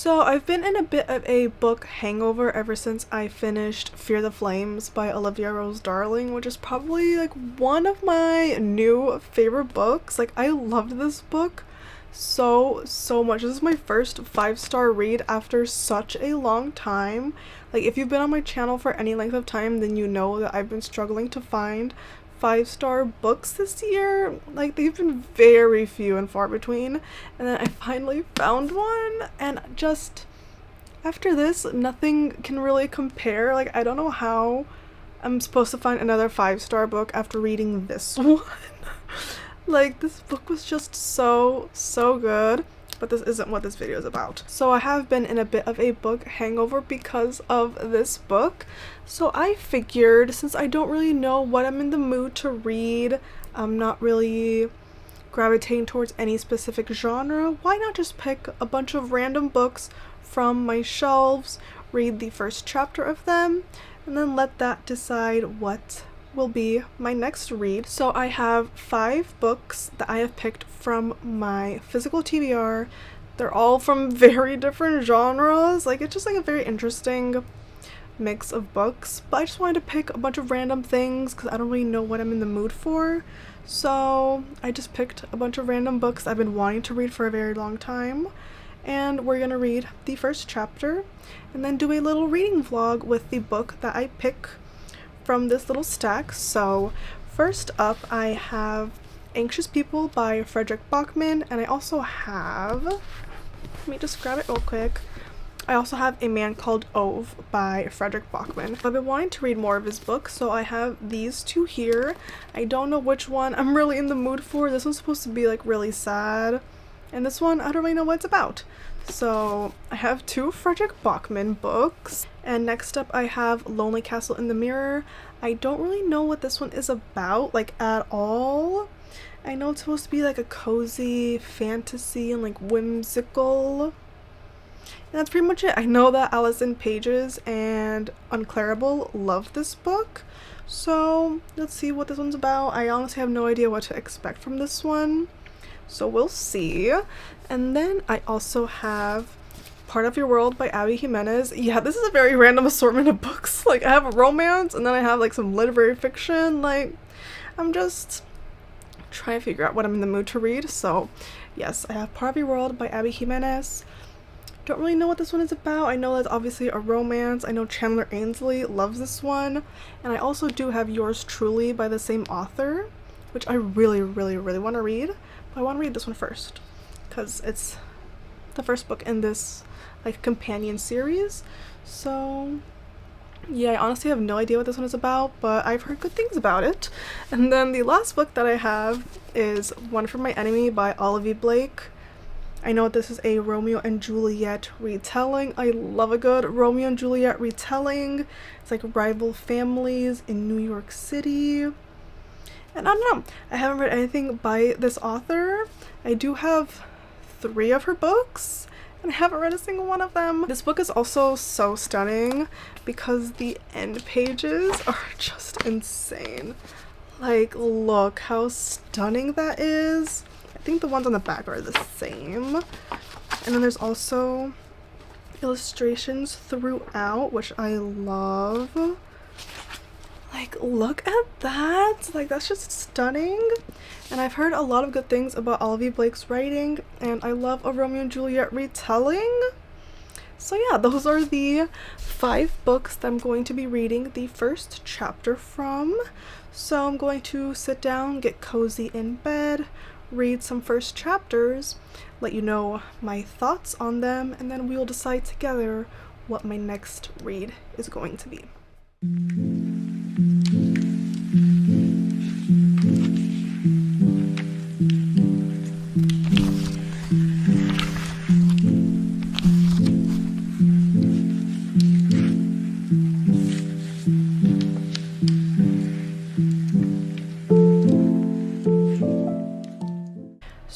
So I've been in a bit of a book hangover ever since I finished Fear the Flames by Olivia Rose Darling, which is probably like one of my new favorite books. Like, I loved this book so much. This is my first 5-star read after such a long time. Like, if you've been on my channel for any length of time, then you know that I've been struggling to find 5-star books this year. Like, they've been very few and far between, and then I finally found one, and just after this nothing can really compare. Like, I don't know how I'm supposed to find another 5-star book after reading this one. Like, this book was just so good, but this isn't what this video is about. So I have been in a bit of a book hangover because of this book. So I figured, since I don't really know what I'm in the mood to read, I'm not really gravitating towards any specific genre, why not just pick a bunch of random books from my shelves, read the first chapter of them, and then let that decide what will be my next read. So I have 5 books that I have picked from my physical TBR. They're all from very different genres. Like, it's just like a very interesting mix of books, but I just wanted to pick a bunch of random things because I don't really know what I'm in the mood for. So I just picked a bunch of random books I've been wanting to read for a very long time, and we're gonna read the first chapter and then do a little reading vlog with the book that I pick from this little stack. So first up, I have Anxious People by Frederick Bachman, and I also have, let me just grab it real quick, I also have A Man Called Ove by Frederick Bachman. I've been wanting to read more of his books, so I have these 2 here. I don't know which one I'm really in the mood for. This one's supposed to be like really sad, and this one I don't really know what it's about. So I have 2 Frederick Bachman books, and next up I have Lonely Castle in the Mirror. I don't really know what this one is about, like, at all. I know it's supposed to be like a cozy fantasy and like whimsical, and that's pretty much it. I know that Allison Pages and Unclarable love this book, so let's see what this one's about. I honestly have no idea what to expect from this one, so we'll see. And then I also have Part of Your World by Abby Jimenez. Yeah, this is a very random assortment of books. Like, I have a romance, and then I have like some literary fiction. Like, I'm just trying to figure out what I'm in the mood to read. So yes, I have Part of Your World by Abby Jimenez. Don't really know what this one is about. I know that's obviously a romance. I know Chandler Ainsley loves this one, and I also do have Yours Truly by the same author, which I really want to read, but I want to read this one first because it's the first book in this like companion series. So yeah, I honestly have no idea what this one is about, but I've heard good things about it. And then the last book that I have is One for My Enemy by Olivia Blake. I know this is a Romeo and Juliet retelling. I love a good Romeo and Juliet retelling. It's like rival families in New York City. And I don't know, I haven't read anything by this author. I do have 3 of her books, and I haven't read a single one of them. This book is also so stunning because the end pages are just insane. Like, look how stunning that is. I think the ones on the back are the same. And then there's also illustrations throughout, which I love. Like, look at that. Like, that's just stunning. And I've heard a lot of good things about Olivia Blake's writing, and I love a Romeo and Juliet retelling. So yeah, those are the 5 books that I'm going to be reading the first chapter from. So I'm going to sit down, get cozy in bed, read some first chapters, let you know my thoughts on them, and then we will decide together what my next read is going to be.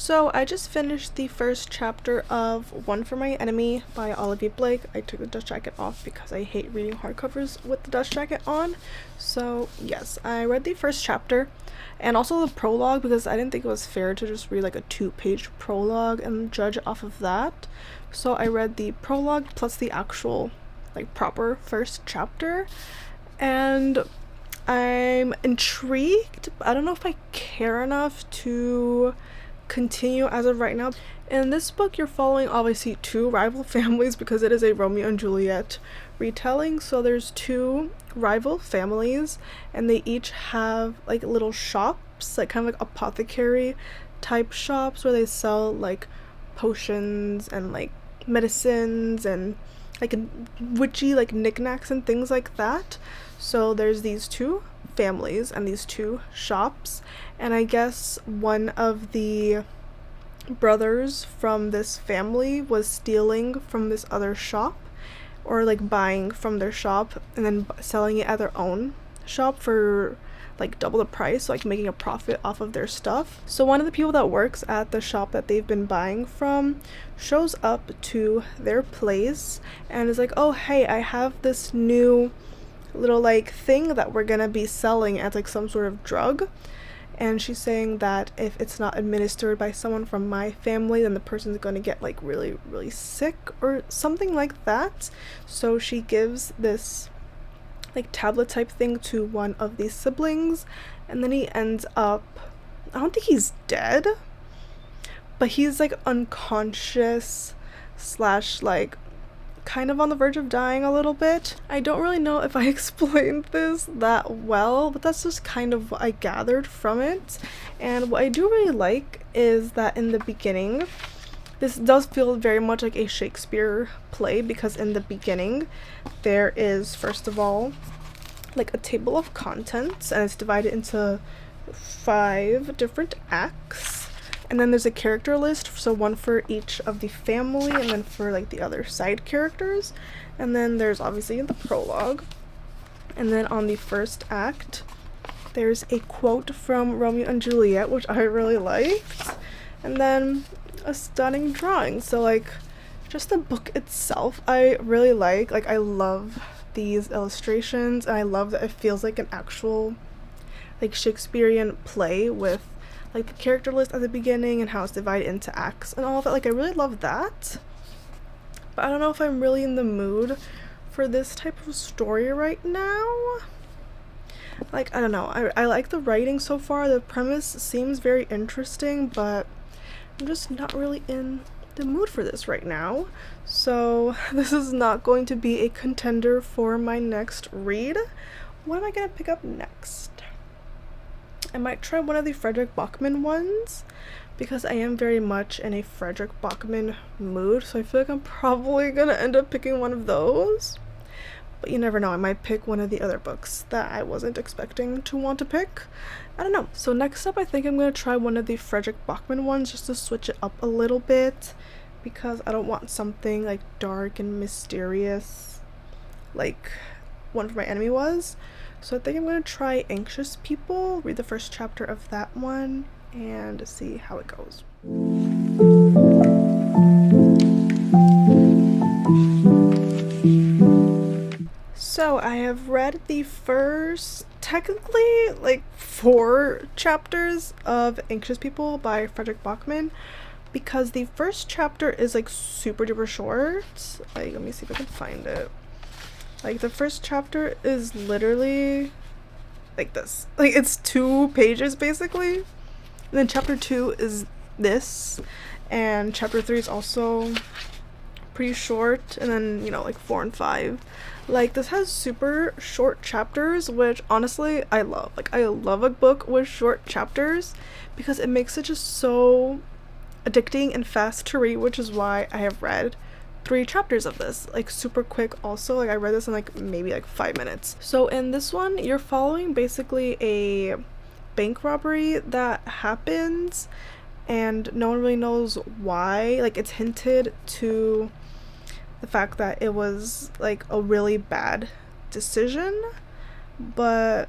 So I just finished the first chapter of One for My Enemy by Olivia Blake. I took the dust jacket off because I hate reading hardcovers with the dust jacket on. So yes, I read the first chapter and also the prologue because I didn't think it was fair to just read like a 2-page prologue and judge off of that. So I read the prologue plus the actual like proper first chapter, and I'm intrigued, but I don't know if I care enough to continue as of right now. In this book, you're following obviously 2 rival families because it is a Romeo and Juliet retelling. So there's 2 rival families and they each have like little shops, like kind of like apothecary type shops where they sell like potions and like medicines and like witchy like knickknacks and things like that. So there's these 2 families and these 2 shops, and I guess one of the brothers from this family was stealing from this other shop, or like buying from their shop and then selling it at their own shop for like double the price, so like making a profit off of their stuff. So one of the people that works at the shop that they've been buying from shows up to their place and is like, oh hey, I have this new little like thing that we're gonna be selling as like some sort of drug, and she's saying that if it's not administered by someone from my family then the person's gonna get like really really sick or something like that. So she gives this like tablet type thing to one of these siblings, and then he ends up, I don't think he's dead, but he's like unconscious slash like kind of on the verge of dying a little bit. I don't really know if I explained this that well, but that's just kind of what I gathered from it. And what I do really like is that in the beginning, this does feel very much like a Shakespeare play, because in the beginning there is first of all like a table of contents and it's divided into 5 different acts. And then there's a character list, so one for each of the family and then for like the other side characters. And then there's obviously the prologue. And then on the first act, there's a quote from Romeo and Juliet, which I really liked. And then a stunning drawing. So like just the book itself, I really like. Like I love these illustrations, and I love that it feels like an actual like Shakespearean play with like the character list at the beginning and how it's divided into acts and all of that. Like I really love that, but I don't know if I'm really in the mood for this type of story right now. Like I don't know, I like the writing so far, the premise seems very interesting, but I'm just not really in the mood for this right now. So this is not going to be a contender for my next read. What am I gonna pick up next? I might try one of the Frederick Bachman ones because I am very much in a Frederick Bachman mood, so I feel like I'm probably gonna end up picking one of those. But you never know, I might pick one of the other books that I wasn't expecting to want to pick. I don't know. So next up, I think I'm gonna try one of the Frederick Bachman ones just to switch it up a little bit, because I don't want something like dark and mysterious like One for My Enemy was. So I think I'm going to try Anxious People, read the first chapter of that one, and see how it goes. So I have read the first, technically, like 4 chapters of Anxious People by Frederick Bachman, because the first chapter is like super duper short. Like, let me see if I can find it. Like the first chapter is literally like this. Like it's 2 pages basically. And then chapter 2 is this. And chapter 3 is also pretty short. And then, you know, like 4 and 5. Like this has super short chapters, which honestly I love. Like I love a book with short chapters because it makes it just so addicting and fast to read, which is why I have read 3 chapters of this, like super quick also. Like I read this in like maybe like 5 minutes. So in this one, you're following basically a bank robbery that happens and no one really knows why. Like it's hinted to the fact that it was like a really bad decision, but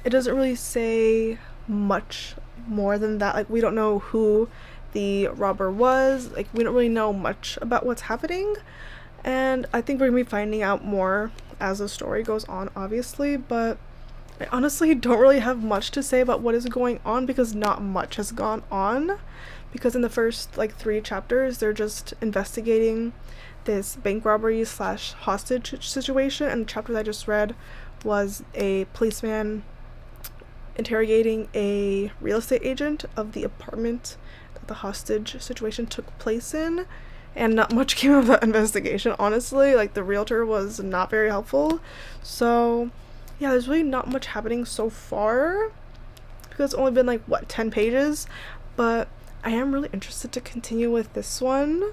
it doesn't really say much more than that. Like we don't know who the robber was. Like, we don't really know much about what's happening, and I think we're gonna be finding out more as the story goes on, obviously, but I honestly don't really have much to say about what is going on because not much has gone on, because in the first like 3 chapters they're just investigating this bank robbery slash hostage situation, and the chapter that I just read was a policeman interrogating a real estate agent of the apartment that the hostage situation took place in, and not much came of that investigation, honestly. Like, the realtor was not very helpful. So yeah, there's really not much happening so far because it's only been like, what, 10 pages, but I am really interested to continue with this one.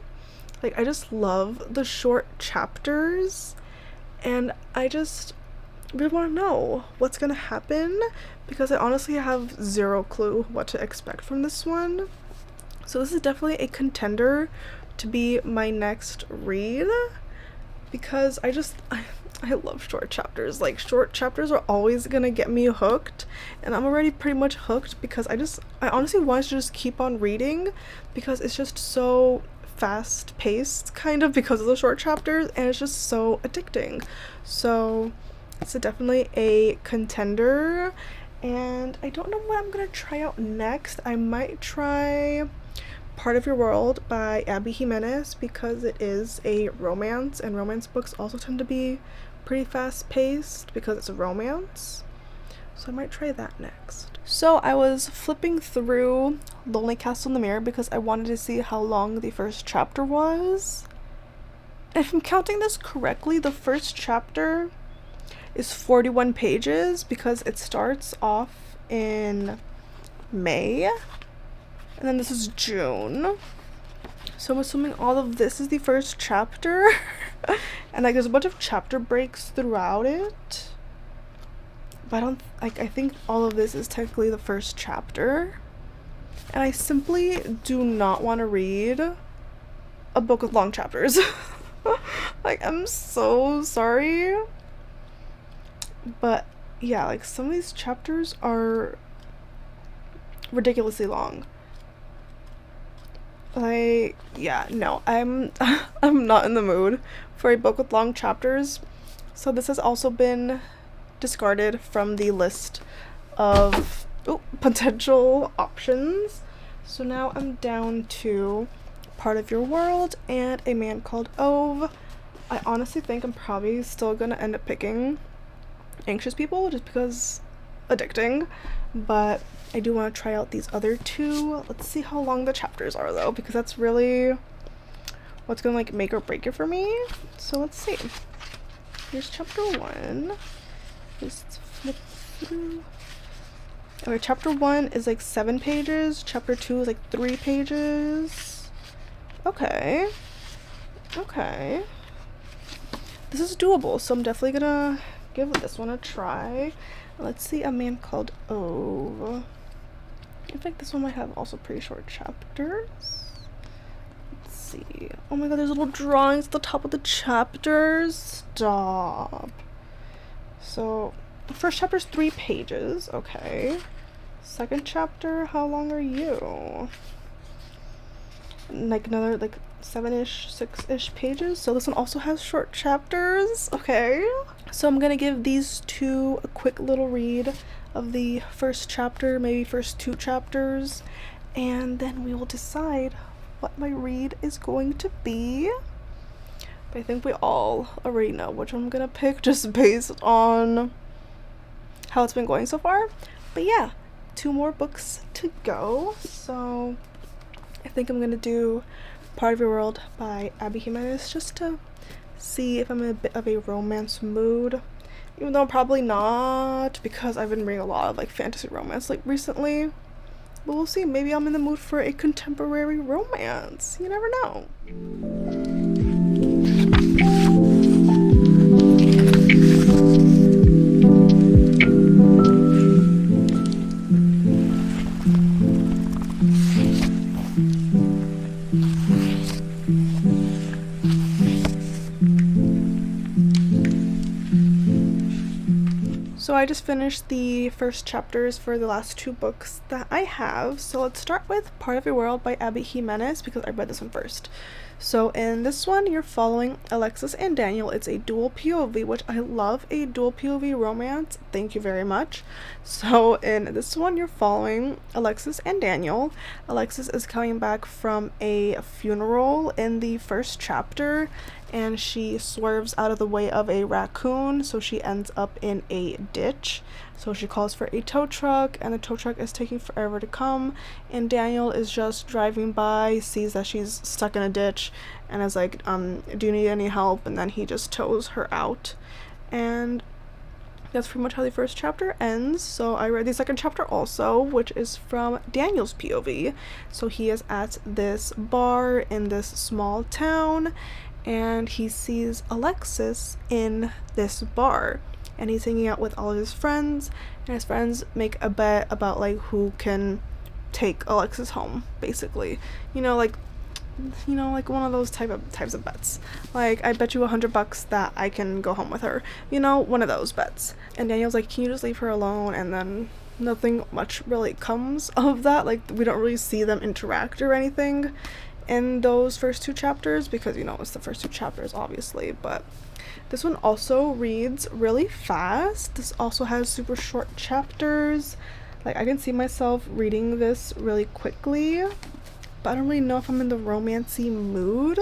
Like, I just love the short chapters, and I just really want to know what's gonna happen because I honestly have zero clue what to expect from this one. So this is definitely a contender to be my next read because I love short chapters. Like, short chapters are always gonna get me hooked, and I'm already pretty much hooked because I honestly want to just keep on reading because it's just so fast paced, kind of, because of the short chapters, and it's just so addicting. So it's definitely a contender, and I don't know what I'm gonna try out next. I might try Part of Your World by Abby Jimenez because it is a romance, and romance books also tend to be pretty fast paced because it's a romance. So I might try that next. So I was flipping through Lonely Castle in the Mirror because I wanted to see how long the first chapter was. And if I'm counting this correctly, the first chapter is 41 pages because it starts off in May, and then this is June. So I'm assuming all of this is the first chapter. And like, there's a bunch of chapter breaks throughout it, but I think all of this is technically the first chapter. And I simply do not want to read a book with long chapters. Like, I'm so sorry, but yeah, like, some of these chapters are ridiculously long. Like, yeah, no, I'm not in the mood for a book with long chapters. So this has also been discarded from the list of potential options. So now I'm down to Part of Your World and A Man Called Ove. I honestly think I'm probably still gonna end up picking Anxious People just because addicting, but I do want to try out these other 2. Let's see how long the chapters are though, because that's really what's gonna like make or break it for me. So let's see. Here's chapter 1. Just flip through. Okay, chapter 1 is like 7 pages. Chapter 2 is like 3 pages. Okay. This is doable, so I'm definitely gonna give this one a try. Let's see, A Man Called Ove. I think this one might have also pretty short chapters. Let's see. Oh my god, there's little drawings at the top of the chapters. Stop. So, the first chapter's 3 pages. Okay. Second chapter, how long are you? Like another, like, 7-ish, 6-ish pages. So this one also has short chapters. Okay. So I'm gonna give these 2 a quick little read of the first chapter, maybe first 2 chapters, and then we will decide what my read is going to be. But I think we all already know which one I'm gonna pick just based on how it's been going so far. But yeah, 2 more books to go. So I think I'm gonna do Part of Your World by Abby Jimenez just to see if I'm in a bit of a romance mood, even though I'm probably not because I've been reading a lot of like fantasy romance like recently. But we'll see, maybe I'm in the mood for a contemporary romance. You never know. So I just finished the first chapters for the last 2 books that I have. So let's start with Part of Your World by Abby Jimenez because I read this one first. So in this one, you're following Alexis and Daniel. It's a dual POV, which I love a dual POV romance. Thank you very much. So in this one, you're following Alexis and Daniel. Alexis is coming back from a funeral in the first chapter, and she swerves out of the way of a raccoon, so she ends up in a ditch. So she calls for a tow truck, and the tow truck is taking forever to come, and Daniel is just driving by, sees that she's stuck in a ditch, and is like, do you need any help? And then he just tows her out. And that's pretty much how the first chapter ends. So I read the second chapter also, which is from Daniel's POV. So he is at this bar in this small town, and he sees Alexis in this bar, and he's hanging out with all of his friends, and his friends make a bet about like who can take Alexis home, basically. Like one of those types of bets. Like, I bet you $100 that I can go home with her. One of those bets. And Daniel's like, can you just leave her alone? And then nothing much really comes of that. Like, we don't really see them interact or anything in those first 2 chapters because, it's the first 2 chapters, obviously. But this one also reads really fast. This also has super short chapters. Like, I can see myself reading this really quickly, but I don't really know if I'm in the romancy mood.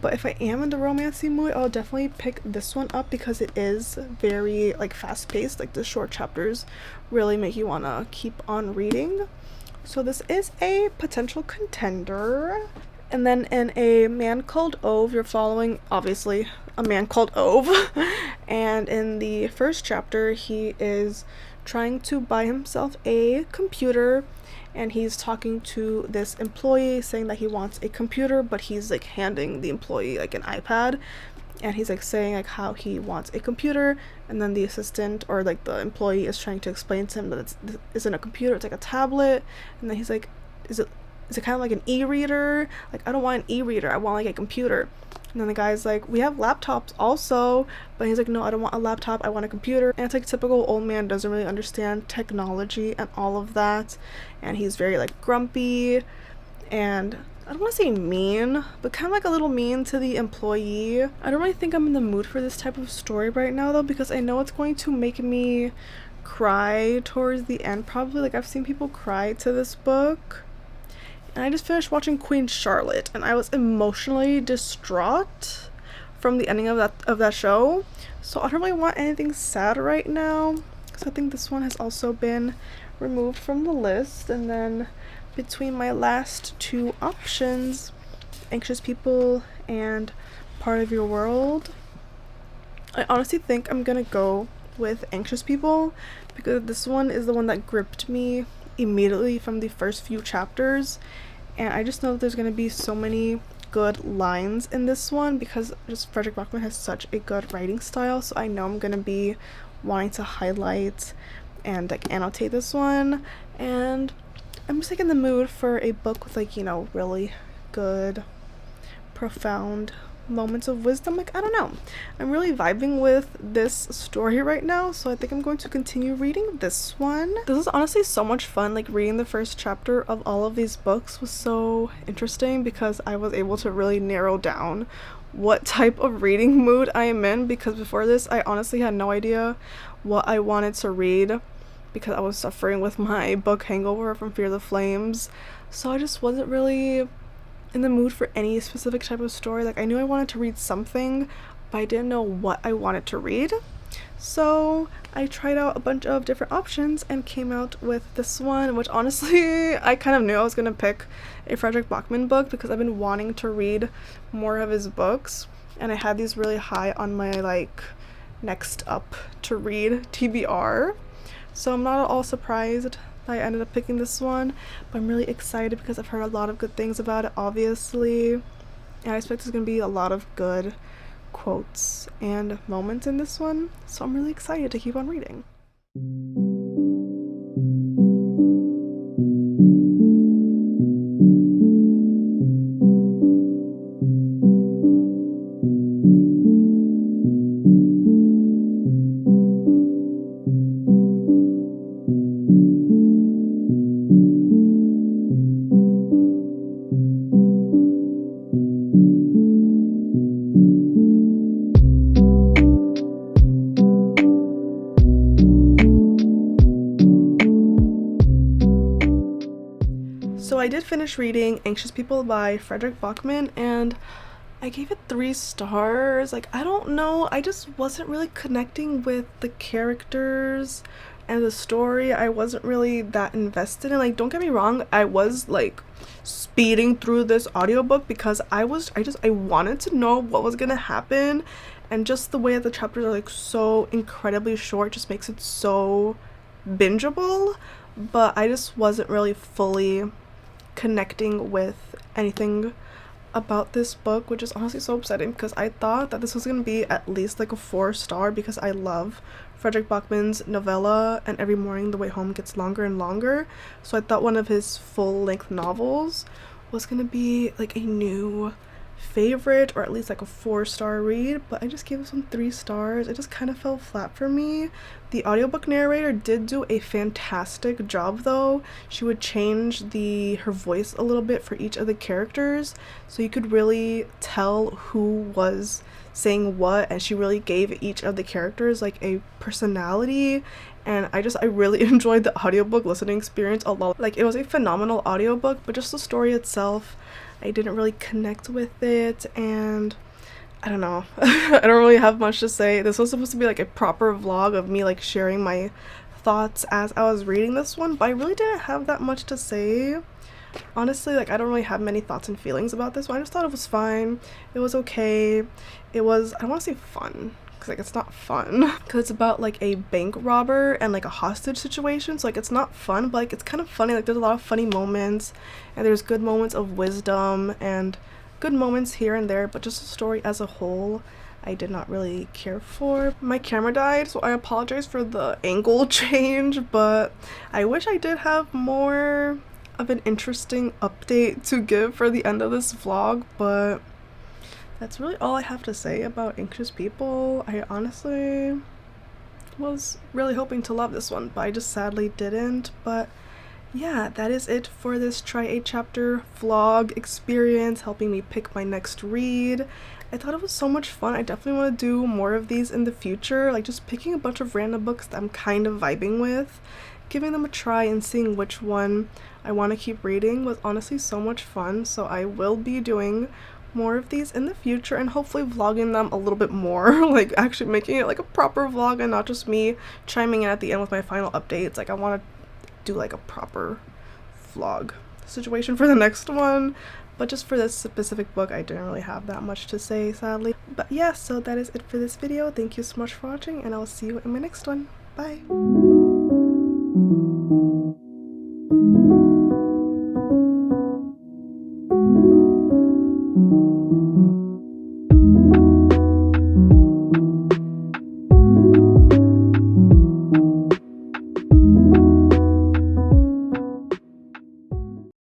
But if I am in the romancy mood, I'll definitely pick this one up because it is very like fast-paced. Like, the short chapters really make you want to keep on reading. So this is a potential contender. And then in A Man Called Ove, you're following, obviously, a man called Ove. And in the first chapter, he is trying to buy himself a computer, and he's talking to this employee saying that he wants a computer, but he's like handing the employee like an iPad, and he's like saying like how he wants a computer, and then the assistant or like the employee is trying to explain to him that it isn't a computer, it's like a tablet. And then he's like, is it kind of like an e-reader? Like, I don't want an e-reader, I want like a computer. And then the guy's like, we have laptops also, but he's like, no, I don't want a laptop, I want a computer. And it's like typical old man, doesn't really understand technology and all of that, and he's very like grumpy, and I don't want to say mean, but kind of like a little mean to the employee. I don't really think I'm in the mood for this type of story right now though, because I know it's going to make me cry towards the end probably. Like, I've seen people cry to this book. And I just finished watching Queen Charlotte, and I was emotionally distraught from the ending of that show. So I don't really want anything sad right now. So I think this one has also been removed from the list. And then between my last 2 options, Anxious People and Part of Your World, I honestly think I'm gonna go with Anxious People because this one is the one that gripped me immediately from the first few chapters, and I just know that there's going to be so many good lines in this one because just Frederick Bachman has such a good writing style, so I know I'm going to be wanting to highlight and like annotate this one. And I'm just like in the mood for a book with like, really good profound moments of wisdom. Like, I don't know, I'm really vibing with this story right now, so I think I'm going to continue reading this one. This is honestly so much fun. Like, reading the first chapter of all of these books was so interesting because I was able to really narrow down what type of reading mood I am in, because before this I honestly had no idea what I wanted to read because I was suffering with my book hangover from Fear the Flames. So I just wasn't really in the mood for any specific type of story. Like, I knew I wanted to read something, but I didn't know what I wanted to read. So I tried out a bunch of different options and came out with this one, which honestly I kind of knew I was gonna pick a Frederick Bachman book because I've been wanting to read more of his books, and I had these really high on my like next up to read TBR. So I'm not at all surprised I ended up picking this one, but I'm really excited because I've heard a lot of good things about it, obviously, and I expect there's gonna be a lot of good quotes and moments in this one, so I'm really excited to keep on reading. So I did finish reading Anxious People by Frederick Bachman, and I gave it 3 stars. Like, I don't know, I just wasn't really connecting with the characters and the story. I wasn't really that invested in. Like, don't get me wrong, I was like speeding through this audiobook because I wanted to know what was gonna happen, and just the way that the chapters are like so incredibly short just makes it so bingeable. But I just wasn't really fully connecting with anything about this book, which is honestly so upsetting because I thought that this was gonna be at least like a 4-star because I love Frederick Bachman's novella And Every Morning the Way Home Gets Longer and Longer. So I thought one of his full-length novels was gonna be like a new favorite, or at least like a 4-star read, but I just gave this one 3 stars. It just kind of fell flat for me. The audiobook narrator did do a fantastic job though. She would change her voice a little bit for each of the characters, so you could really tell who was saying what, and she really gave each of the characters like a personality. And I really enjoyed the audiobook listening experience a lot. Like, it was a phenomenal audiobook, but just the story itself, I didn't really connect with it, and I don't know. I don't really have much to say. This was supposed to be like a proper vlog of me like sharing my thoughts as I was reading this one, but I really didn't have that much to say. Honestly, like, I don't really have many thoughts and feelings about this one. I just thought it was fine. It was okay. It was, I don't want to say fun, because like it's not fun, because it's about like a bank robber and like a hostage situation, so like it's not fun, but like it's kind of funny. Like, there's a lot of funny moments, and there's good moments of wisdom and good moments here and there, but just the story as a whole I did not really care for. My camera died, so I apologize for the angle change, but I wish I did have more of an interesting update to give for the end of this vlog, but that's really all I have to say about Anxious People. I honestly was really hoping to love this one, but I just sadly didn't. But yeah, that is it for this try a chapter vlog experience, helping me pick my next read. I thought it was so much fun. I definitely want to do more of these in the future, like just picking a bunch of random books that I'm kind of vibing with, giving them a try and seeing which one I want to keep reading was honestly so much fun. So I will be doing more of these in the future, and hopefully vlogging them a little bit more, like actually making it like a proper vlog and not just me chiming in at the end with my final updates. Like, I want to do like a proper vlog situation for the next one, but just for this specific book I didn't really have that much to say, sadly. But yeah, so that is it for this video. Thank you so much for watching, and I'll see you in my next one. Bye.